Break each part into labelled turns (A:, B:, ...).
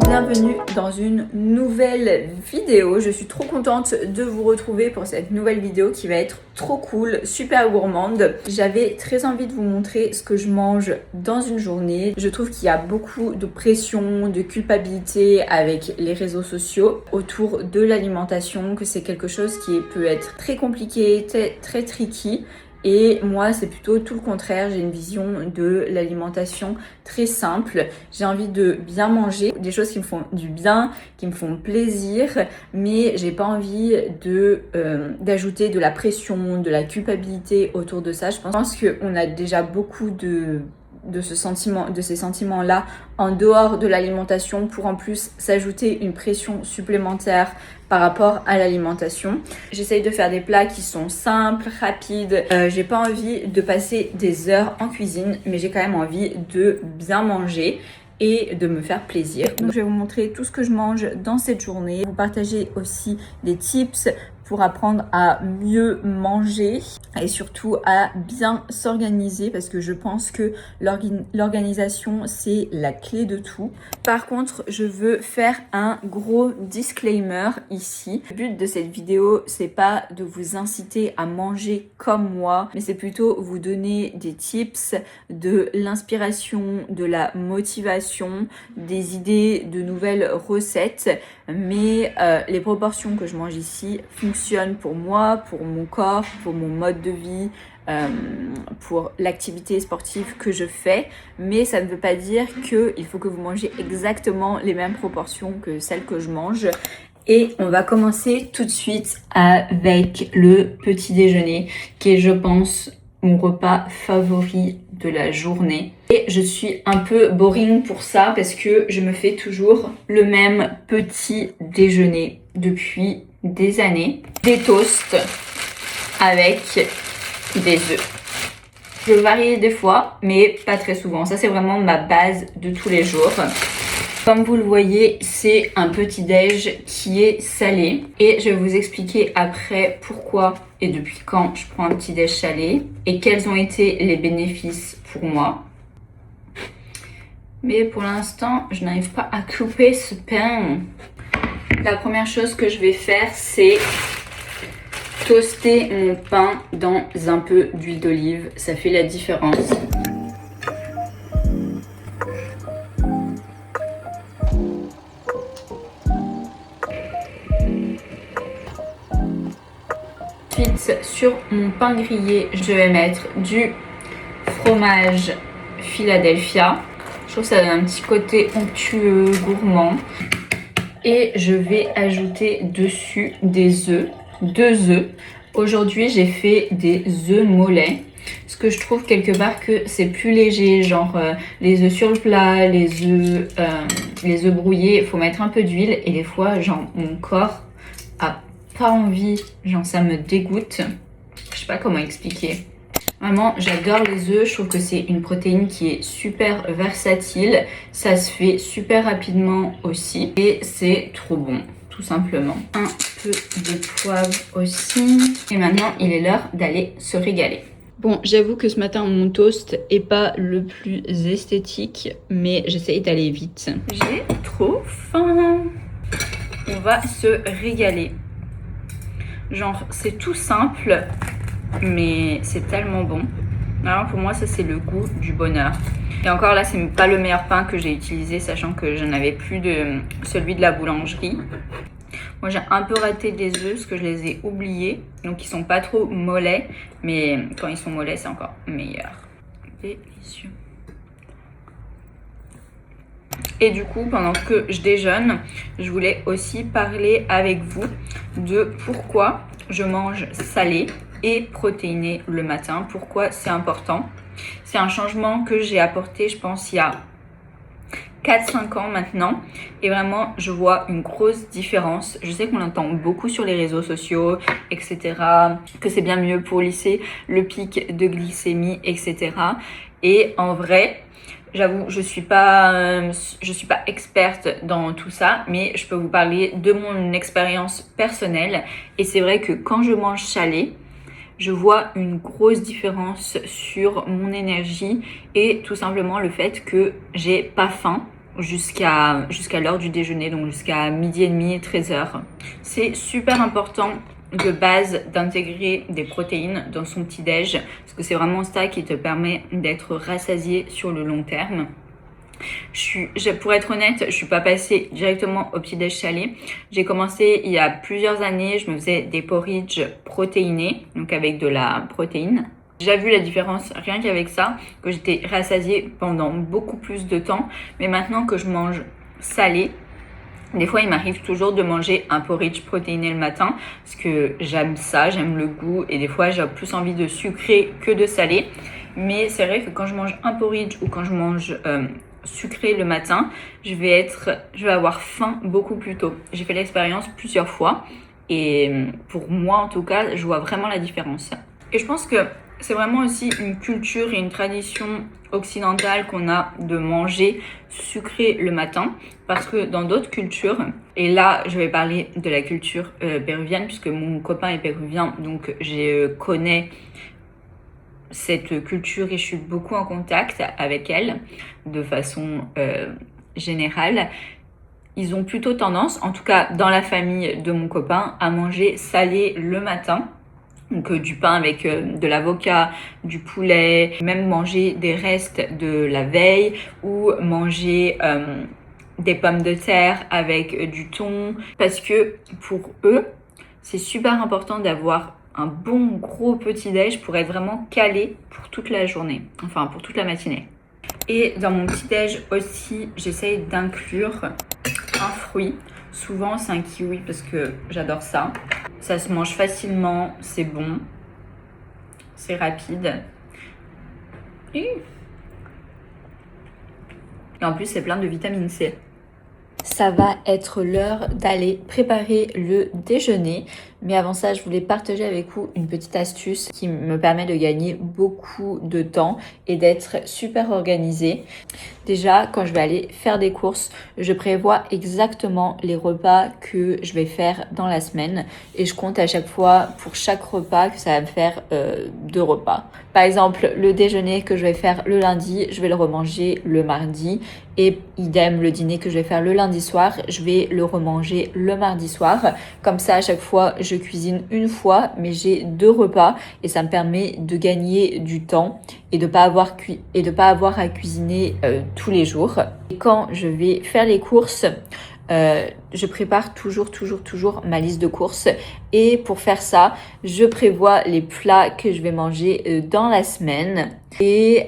A: Bienvenue dans une nouvelle vidéo. Je suis trop contente de vous retrouver pour cette nouvelle vidéo qui va être trop cool, super gourmande. J'avais très envie de vous montrer ce que je mange dans une journée. Je trouve qu'il y a beaucoup de pression, de culpabilité avec les réseaux sociaux autour de l'alimentation, que c'est quelque chose qui peut être très compliqué, très tricky. Et moi, c'est plutôt tout le contraire. J'ai une vision de l'alimentation très simple. J'ai envie de bien manger, des choses qui me font du bien, qui me font plaisir, mais j'ai pas envie d'ajouter de la pression, de la culpabilité autour de ça. Je pense qu'on a déjà beaucoup de ces sentiments-là en dehors de l'alimentation pour en plus s'ajouter une pression supplémentaire par rapport à l'alimentation. J'essaye de faire des plats qui sont simples, rapides. J'ai pas envie de passer des heures en cuisine, mais j'ai quand même envie de bien manger et de me faire plaisir. Donc je vais vous montrer tout ce que je mange dans cette journée. Vous partager aussi des tips pour apprendre à mieux manger et surtout à bien s'organiser parce que je pense que l'organisation c'est la clé de tout. Par contre, je veux faire un gros disclaimer ici. Le but de cette vidéo, c'est pas de vous inciter à manger comme moi, mais c'est plutôt vous donner des tips, de l'inspiration, de la motivation, des idées de nouvelles recettes. Mais les proportions que je mange ici fonctionnent pour moi, pour mon corps, pour mon mode de vie, pour l'activité sportive que je fais. Mais ça ne veut pas dire qu'il faut que vous mangez exactement les mêmes proportions que celles que je mange. Et on va commencer tout de suite avec le petit déjeuner qui est, je pense, mon repas favori de la journée. Et je suis un peu boring pour ça parce que je me fais toujours le même petit déjeuner depuis des années. Des toasts avec des œufs. Je varie des fois, mais pas très souvent. Ça, c'est vraiment ma base de tous les jours. Comme vous le voyez, c'est un petit déj qui est salé. Et je vais vous expliquer après pourquoi et depuis quand je prends un petit déj salé et quels ont été les bénéfices pour moi. Mais pour l'instant, je n'arrive pas à couper ce pain. La première chose que je vais faire, c'est toaster mon pain dans un peu d'huile d'olive. Ça fait la différence. Ensuite, sur mon pain grillé, je vais mettre du fromage Philadelphia. Je trouve que ça donne un petit côté onctueux, gourmand. Et je vais ajouter dessus des œufs, 2 œufs. Aujourd'hui, j'ai fait des œufs mollets. Parce que je trouve quelque part que c'est plus léger, genre les œufs sur le plat, les œufs brouillés, il faut mettre un peu d'huile. Et des fois, genre, mon corps a pas envie, genre ça me dégoûte. Je sais pas comment expliquer. Vraiment, j'adore les œufs. Je trouve que c'est une protéine qui est super versatile. Ça se fait super rapidement aussi. Et c'est trop bon, tout simplement. Un peu de poivre aussi. Et maintenant, il est l'heure d'aller se régaler. Bon, j'avoue que ce matin, mon toast est pas le plus esthétique. Mais j'essaye d'aller vite. J'ai trop faim. On va se régaler. Genre, c'est tout simple. Mais c'est tellement bon. Alors pour moi, ça c'est le goût du bonheur. Et encore là, c'est pas le meilleur pain que j'ai utilisé, sachant que je n'avais plus de celui de la boulangerie. Moi, j'ai un peu raté des œufs parce que je les ai oubliés. Donc ils sont pas trop mollets, mais quand ils sont mollets, c'est encore meilleur. Délicieux. Et du coup, pendant que je déjeune, je voulais aussi parler avec vous de pourquoi je mange salé et protéiné le matin. Pourquoi c'est important? C'est un changement que j'ai apporté, je pense, il y a 4-5 ans maintenant, et vraiment je vois une grosse différence. Je sais qu'on l'entend beaucoup sur les réseaux sociaux, etc., que c'est bien mieux pour lisser le pic de glycémie, etc. Et en vrai, j'avoue, je suis pas experte dans tout ça, mais je peux vous parler de mon expérience personnelle. Et c'est vrai que quand je mange salé, je vois une grosse différence sur mon énergie et tout simplement le fait que j'ai pas faim jusqu'à l'heure du déjeuner, donc jusqu'à midi et demi, 13h. C'est super important de base d'intégrer des protéines dans son petit-déj parce que c'est vraiment ça qui te permet d'être rassasié sur le long terme. Pour être honnête, je suis pas passée directement au petit-déj salé. J'ai commencé il y a plusieurs années, je me faisais des porridge protéinés, donc avec de la protéine. J'ai vu la différence rien qu'avec ça, que j'étais rassasiée pendant beaucoup plus de temps. Mais maintenant que je mange salé, des fois, il m'arrive toujours de manger un porridge protéiné le matin parce que j'aime ça, j'aime le goût et des fois, j'ai plus envie de sucré que de salé. Mais c'est vrai que quand je mange un porridge ou quand je mange sucré le matin, je vais avoir faim beaucoup plus tôt. J'ai fait l'expérience plusieurs fois et pour moi, en tout cas, je vois vraiment la différence. Et je pense que c'est vraiment aussi une culture et une tradition occidentale qu'on a de manger sucré le matin parce que dans d'autres cultures, et là je vais parler de la culture péruvienne puisque mon copain est péruvien, donc je connais cette culture et je suis beaucoup en contact avec elle de façon générale. Ils ont plutôt tendance, en tout cas dans la famille de mon copain, à manger salé le matin. Donc du pain avec de l'avocat, du poulet, même manger des restes de la veille ou manger des pommes de terre avec du thon. Parce que pour eux, c'est super important d'avoir un bon gros petit-déj pour être vraiment calé pour toute la journée, enfin pour toute la matinée. Et dans mon petit-déj aussi, j'essaye d'inclure un fruit. Souvent, c'est un kiwi parce que j'adore ça. Ça se mange facilement, c'est bon, c'est rapide. Et en plus, c'est plein de vitamine C. Ça va être l'heure d'aller préparer le déjeuner. Mais avant ça, je voulais partager avec vous une petite astuce qui me permet de gagner beaucoup de temps et d'être super organisée. Déjà, quand je vais aller faire des courses, je prévois exactement les repas que je vais faire dans la semaine et je compte à chaque fois pour chaque repas que ça va me faire 2 repas. Par exemple, le déjeuner que je vais faire le lundi, je vais le remanger le mardi et idem, le dîner que je vais faire le lundi soir, je vais le remanger le mardi soir. Comme ça, à chaque fois, je cuisine une fois, mais j'ai 2 repas et ça me permet de gagner du temps et de pas avoir à cuisiner tous les jours. Et quand je vais faire les courses, je prépare toujours ma liste de courses et pour faire ça, je prévois les plats que je vais manger dans la semaine et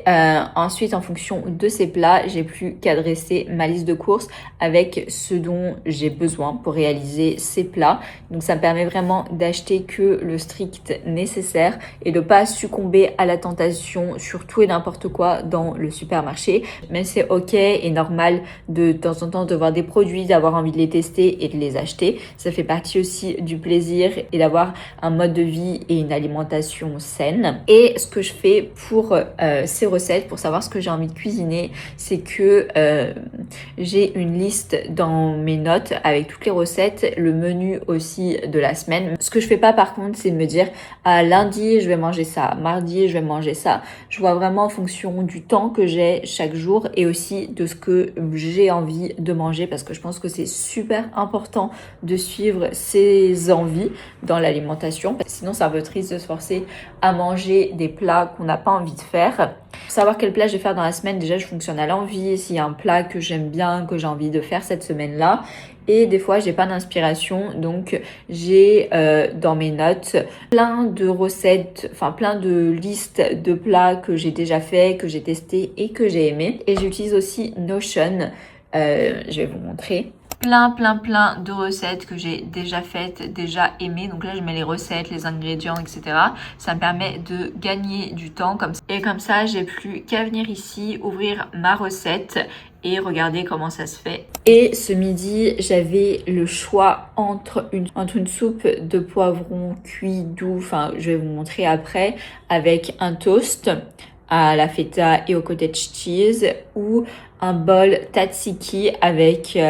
A: ensuite en fonction de ces plats, j'ai plus qu'à dresser ma liste de courses avec ce dont j'ai besoin pour réaliser ces plats. Donc ça me permet vraiment d'acheter que le strict nécessaire et de pas succomber à la tentation sur tout et n'importe quoi dans le supermarché. Mais c'est ok et normal de temps en temps de voir des produits, d'avoir envie de les tester et de les acheter. Ça fait partie aussi du plaisir et d'avoir un mode de vie et une alimentation saine. Et ce que je fais pour ces recettes, pour savoir ce que j'ai envie de cuisiner, c'est que j'ai une liste dans mes notes avec toutes les recettes, le menu aussi de la semaine. Ce que je fais pas par contre, c'est me dire lundi je vais manger ça, mardi je vais manger ça. Je vois vraiment en fonction du temps que j'ai chaque jour et aussi de ce que j'ai envie de manger parce que je pense que c'est super important de suivre ses envies dans l'alimentation. Sinon, c'est un peu triste de se forcer à manger des plats qu'on n'a pas envie de faire. Pour savoir quel plat je vais faire dans la semaine, déjà, je fonctionne à l'envie. S'il y a un plat que j'aime bien, que j'ai envie de faire cette semaine-là. Et des fois, j'ai pas d'inspiration. Donc, j'ai dans mes notes plein de recettes, enfin plein de listes de plats que j'ai déjà fait, que j'ai testé et que j'ai aimé. Et j'utilise aussi Notion. Je vais vous montrer. plein de recettes que j'ai déjà faites, déjà aimées. Donc là, je mets les recettes, les ingrédients, etc. Ça me permet de gagner du temps comme ça. Et comme ça, j'ai plus qu'à venir ici, ouvrir ma recette et regarder comment ça se fait. Et ce midi, j'avais le choix entre une soupe de poivrons cuit doux, enfin je vais vous montrer après, avec un toast à la feta et au cottage cheese, ou un bol tzatziki avec des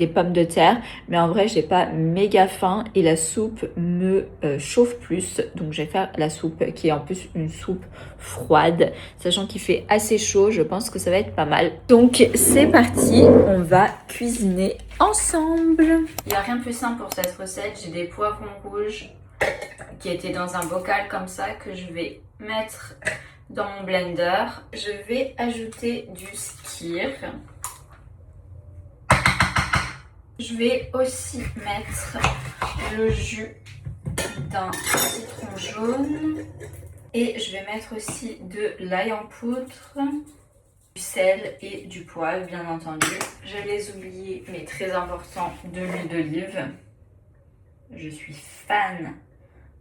A: pommes de terre. Mais en vrai, j'ai pas méga faim et la soupe me chauffe plus. Donc je vais faire la soupe qui est en plus une soupe froide. Sachant qu'il fait assez chaud, je pense que ça va être pas mal. Donc c'est parti, on va cuisiner ensemble. Il n'y a rien de plus simple pour cette recette. J'ai des poivrons rouges qui étaient dans un bocal comme ça que je vais mettre dans mon blender. Je vais ajouter du skyr. Je vais aussi mettre le jus d'un citron jaune. Et je vais mettre aussi de l'ail en poudre, du sel et du poivre, bien entendu. Je les oubliés, mais très important, de l'huile d'olive. Je suis fan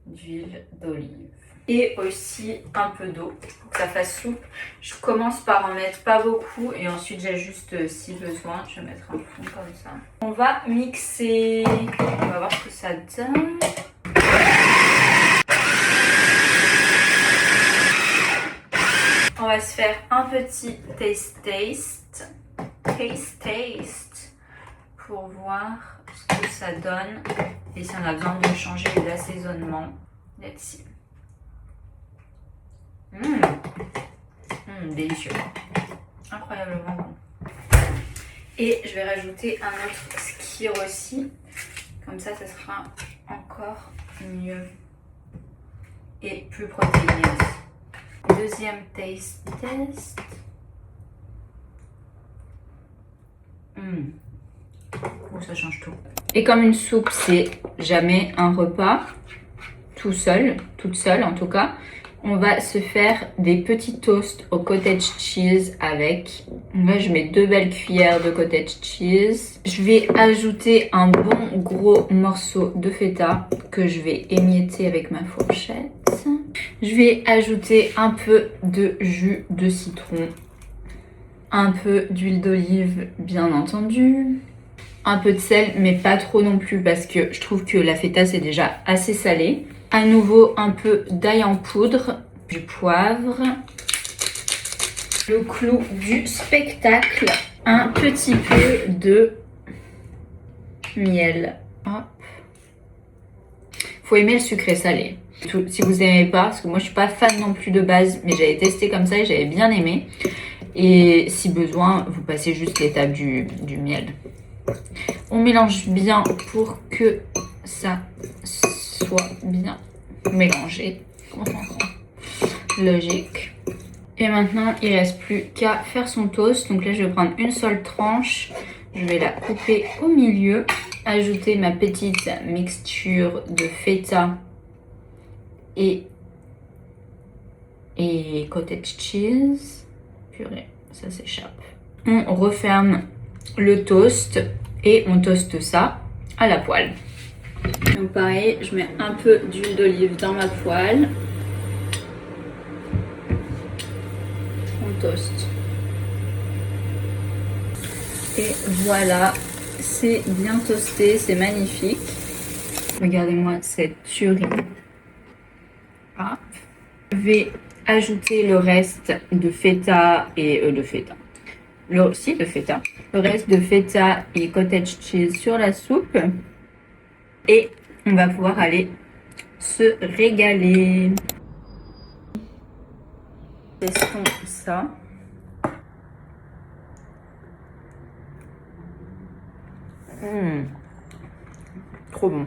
A: d'huile d'olive. Et aussi un peu d'eau pour que ça fasse soupe. Je commence par en mettre pas beaucoup et ensuite j'ajuste si besoin. Je vais mettre un fond comme ça. On va mixer. On va voir ce que ça donne. On va se faire un petit taste pour voir ce que ça donne et si on a besoin de changer l'assaisonnement. Let's see. Délicieux. Incroyablement bon. Et je vais rajouter un autre skyr aussi. Comme ça sera encore mieux et plus protéiné aussi. Deuxième taste test. Oh, ça change tout. Et comme une soupe, c'est jamais un repas tout seul, toute seule en tout cas, on va se faire des petits toasts au cottage cheese avec. Là, je mets 2 belles cuillères de cottage cheese. Je vais ajouter un bon gros morceau de feta que je vais émietter avec ma fourchette. Je vais ajouter un peu de jus de citron, un peu d'huile d'olive bien entendu, un peu de sel mais pas trop non plus parce que je trouve que la feta c'est déjà assez salé. À nouveau un peu d'ail en poudre, du poivre, le clou du spectacle, un petit peu de miel. Hop. Faut aimer le sucré salé. Si vous n'aimez pas, parce que moi je suis pas fan non plus de base, mais j'avais testé comme ça et j'avais bien aimé. Et si besoin, vous passez juste l'étape du miel. On mélange bien pour que ça soit bien mélangé. Logique. Et maintenant, il ne reste plus qu'à faire son toast. Donc là, je vais prendre une seule tranche. Je vais la couper au milieu. Ajouter ma petite mixture de feta et cottage cheese. Purée, ça s'échappe. On referme le toast et on toaste ça à la poêle. Donc pareil, je mets un peu d'huile d'olive dans ma poêle. On toaste. Et voilà, c'est bien toasté, c'est magnifique. Regardez-moi cette tuerie. Ah. Je vais ajouter le reste de feta et de feta. Le reste de feta et cottage cheese sur la soupe. Et on va pouvoir aller se régaler. Testons ça. Trop bon.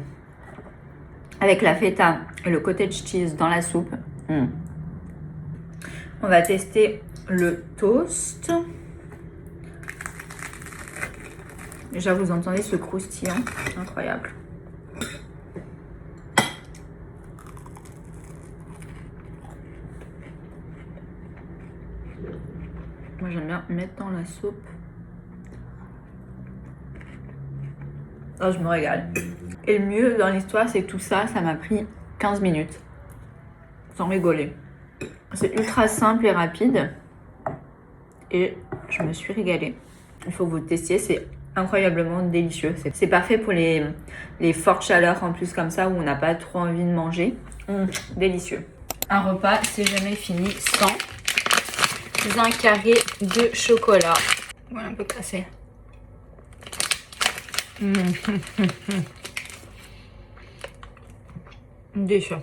A: Avec la feta et le cottage cheese dans la soupe. On va tester le toast. Déjà, vous entendez ce croustillant, incroyable. Moi, j'aime bien mettre dans la soupe. Oh, je me régale. Et le mieux dans l'histoire, c'est que tout ça, ça m'a pris 15 minutes. Sans rigoler. C'est ultra simple et rapide. Et je me suis régalée. Il faut que vous le testiez, c'est incroyablement délicieux. C'est parfait pour les fortes chaleurs en plus comme ça où on n'a pas trop envie de manger. Délicieux. Un repas, c'est jamais fini sans un carré de chocolat. Voilà, un peu cassé. Délicieux.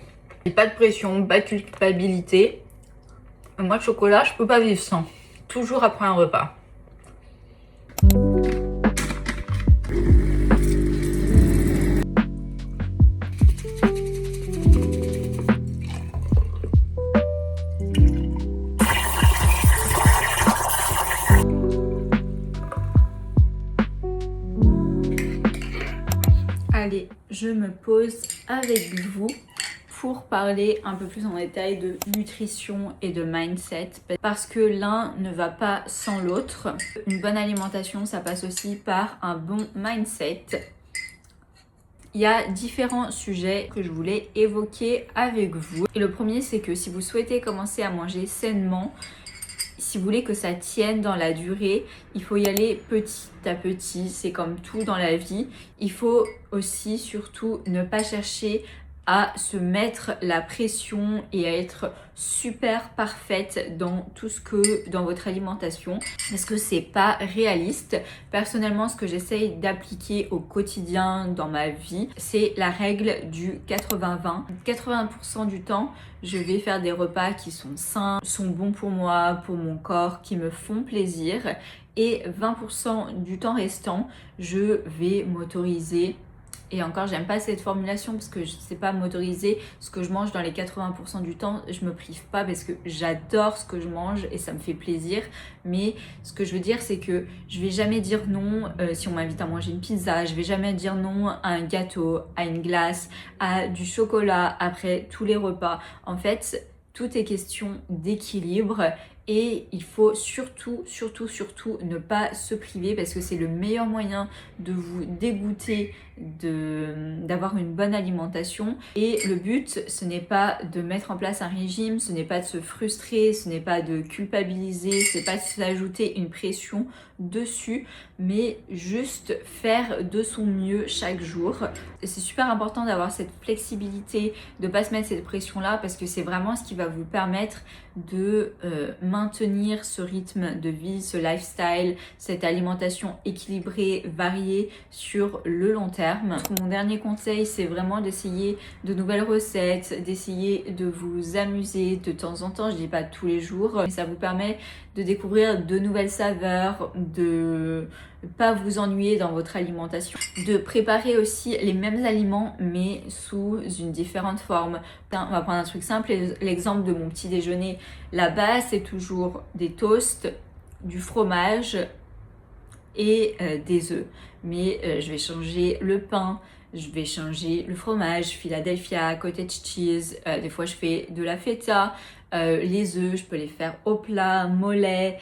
A: Pas de pression, pas de culpabilité. Moi, le chocolat, je peux pas vivre sans. Toujours après un repas. Allez, je me pose avec vous pour parler un peu plus en détail de nutrition et de mindset parce que l'un ne va pas sans l'autre. Une bonne alimentation, ça passe aussi par un bon mindset. Il y a différents sujets que je voulais évoquer avec vous. Et le premier, c'est que si vous souhaitez commencer à manger sainement, si vous voulez que ça tienne dans la durée, il faut y aller petit à petit. C'est comme tout dans la vie. Il faut aussi, surtout, ne pas chercher à se mettre la pression et à être super parfaite dans dans votre alimentation parce que c'est pas réaliste. Personnellement, ce que j'essaye d'appliquer au quotidien dans ma vie, c'est la règle du 80-20. 80% du temps, je vais faire des repas qui sont sains, sont bons pour moi, pour mon corps, qui me font plaisir. Et 20% du temps restant, je vais m'autoriser. Et encore, j'aime pas cette formulation parce que je sais pas m'autoriser ce que je mange dans les 80% du temps. Je me prive pas parce que j'adore ce que je mange et ça me fait plaisir. Mais ce que je veux dire, c'est que je vais jamais dire non si on m'invite à manger une pizza. Je vais jamais dire non à un gâteau, à une glace, à du chocolat après tous les repas. En fait, tout est question d'équilibre. Et il faut surtout ne pas se priver parce que c'est le meilleur moyen de vous dégoûter d'avoir une bonne alimentation. Et le but, ce n'est pas de mettre en place un régime, ce n'est pas de se frustrer, ce n'est pas de culpabiliser, ce n'est pas de s'ajouter une pression dessus, mais juste faire de son mieux chaque jour. C'est super important d'avoir cette flexibilité, de ne pas se mettre cette pression-là parce que c'est vraiment ce qui va vous permettre de maintenir ce rythme de vie, ce lifestyle, cette alimentation équilibrée, variée sur le long terme. Mon dernier conseil, c'est vraiment d'essayer de nouvelles recettes, d'essayer de vous amuser de temps en temps, je dis pas tous les jours, mais ça vous permet de découvrir de nouvelles saveurs, de pas vous ennuyer dans votre alimentation, de préparer aussi les mêmes aliments mais sous une différente forme. On va prendre un truc simple, l'exemple de mon petit déjeuner. La base, c'est toujours des toasts, du fromage et des œufs. Mais je vais changer le pain, je vais changer le fromage, Philadelphia, cottage cheese, des fois je fais de la feta, les œufs, je peux les faire au plat, mollet,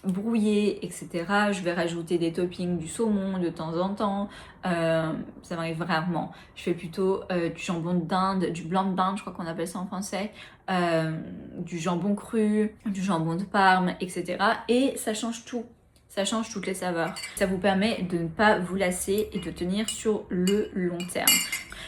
A: brouillé, etc. Je vais rajouter des toppings, du saumon de temps en temps, ça m'arrive rarement. Je fais plutôt du jambon de dinde, du blanc de dinde, je crois qu'on appelle ça en français, du jambon cru, du jambon de Parme, etc. Et ça change tout. Ça change toutes les saveurs. Ça vous permet de ne pas vous lasser et de tenir sur le long terme.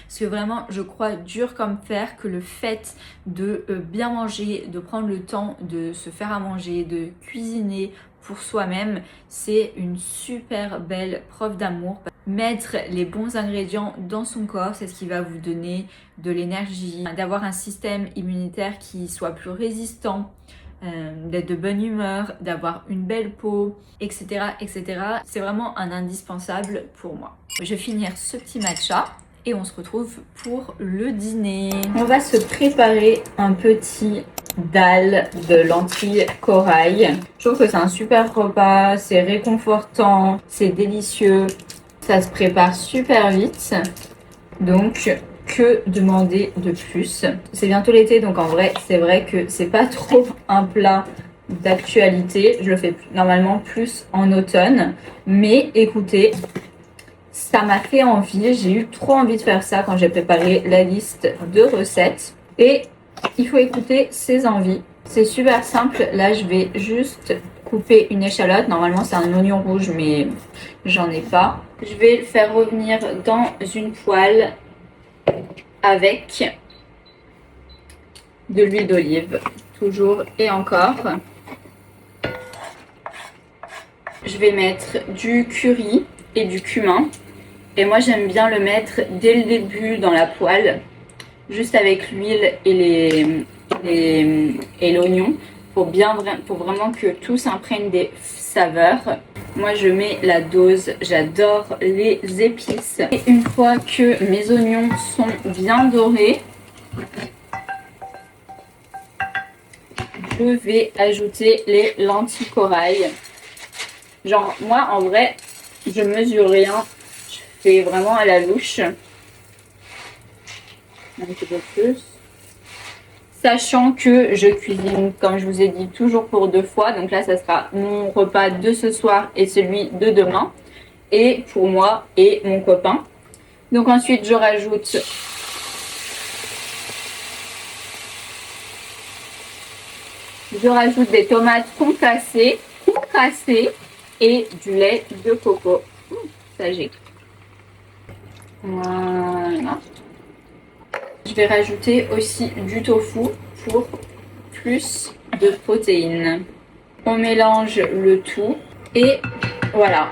A: Parce que vraiment, je crois dur comme fer que le fait de bien manger, de prendre le temps de se faire à manger, de cuisiner pour soi-même, c'est une super belle preuve d'amour. Mettre les bons ingrédients dans son corps, c'est ce qui va vous donner de l'énergie, d'avoir un système immunitaire qui soit plus résistant, d'être de bonne humeur, d'avoir une belle peau, etc. etc. C'est vraiment un indispensable pour moi. Je vais finir ce petit matcha et on se retrouve pour le dîner. On va se préparer un petit dalle de lentilles corail. Je trouve que c'est un super repas, c'est réconfortant, c'est délicieux, ça se prépare super vite. Donc que demander de plus? C'est bientôt l'été, donc en vrai, c'est vrai que c'est pas trop un plat d'actualité. Je le fais normalement plus en automne. Mais écoutez, Ça m'a fait envie, j'ai eu trop envie de faire ça quand j'ai préparé la liste de recettes. Et il faut écouter ses envies. C'est super simple, là je vais juste couper une échalote. Normalement c'est un oignon rouge mais j'en ai pas. Je vais le faire revenir dans une poêle avec de l'huile d'olive, toujours et encore. Je vais mettre du curry et du cumin. Et moi j'aime bien le mettre dès le début dans la poêle, juste avec l'huile et l'oignon, pour vraiment que tout s'imprègne des saveurs. Moi je mets la dose, j'adore les épices. Et une fois que mes oignons sont bien dorés, je vais ajouter les lentilles corail. Genre moi en vrai je mesure rien, je fais vraiment à la louche. Un petit peu plus. Sachant que je cuisine, comme je vous ai dit, toujours pour 2 fois. Donc là, ça sera mon repas de ce soir et celui de demain. Et pour moi et mon copain. Donc ensuite, je rajoute des tomates concassées et du lait de coco. Sage. Voilà. Je vais rajouter aussi du tofu pour plus de protéines. On mélange le tout et voilà.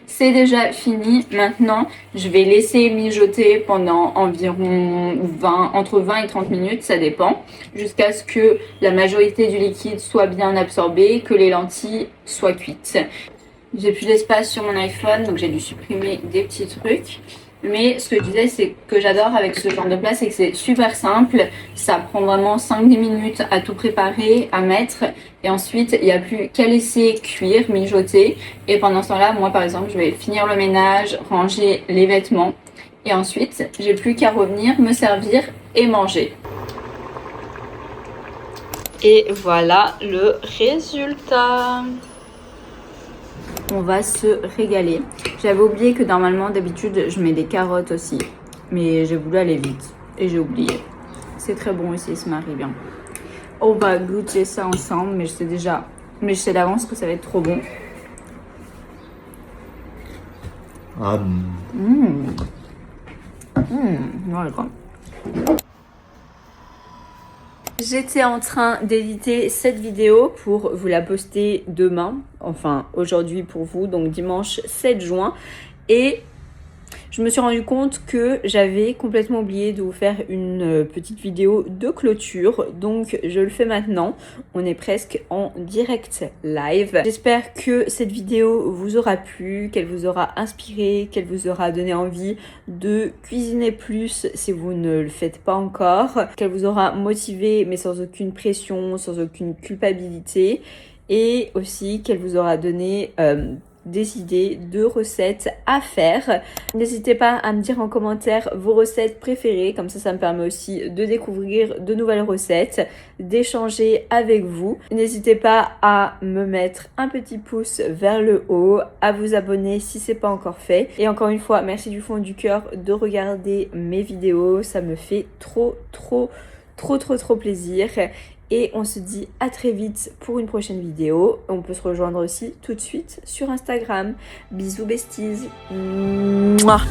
A: C'est déjà fini. Maintenant, je vais laisser mijoter pendant environ entre 20 et 30 minutes, ça dépend, jusqu'à ce que la majorité du liquide soit bien absorbé, que les lentilles soient cuites. J'ai plus d'espace sur mon iPhone, donc j'ai dû supprimer des petits trucs. Mais ce que je disais, c'est que j'adore avec ce genre de plat, c'est que c'est super simple. Ça prend vraiment 5-10 minutes à tout préparer, à mettre. Et ensuite, il n'y a plus qu'à laisser cuire, mijoter. Et pendant ce temps-là, moi par exemple, je vais finir le ménage, ranger les vêtements. Et ensuite, j'ai plus qu'à revenir, me servir et manger. Et voilà le résultat. On va se régaler. J'avais oublié que normalement, d'habitude, je mets des carottes aussi. Mais j'ai voulu aller vite. Et j'ai oublié. C'est très bon aussi, ça marie bien. On va goûter ça ensemble. Mais je sais d'avance que ça va être trop bon. Voilà. J'étais en train d'éditer cette vidéo pour vous la poster demain, enfin aujourd'hui pour vous, donc dimanche 7 juin. Et je me suis rendu compte que j'avais complètement oublié de vous faire une petite vidéo de clôture. Donc je le fais maintenant. On est presque en direct live. J'espère que cette vidéo vous aura plu, qu'elle vous aura inspiré, qu'elle vous aura donné envie de cuisiner plus si vous ne le faites pas encore. Qu'elle vous aura motivé mais sans aucune pression, sans aucune culpabilité. Et aussi qu'elle vous aura donné des idées de recettes à faire. N'hésitez pas à me dire en commentaire vos recettes préférées, comme ça me permet aussi de découvrir de nouvelles recettes, d'échanger avec vous. N'hésitez pas à me mettre un petit pouce vers le haut, à vous abonner si c'est pas encore fait. Et encore une fois, merci du fond du cœur de regarder mes vidéos, ça me fait trop plaisir. Et on se dit à très vite pour une prochaine vidéo. On peut se rejoindre aussi tout de suite sur Instagram. Bisous besties. Mouah.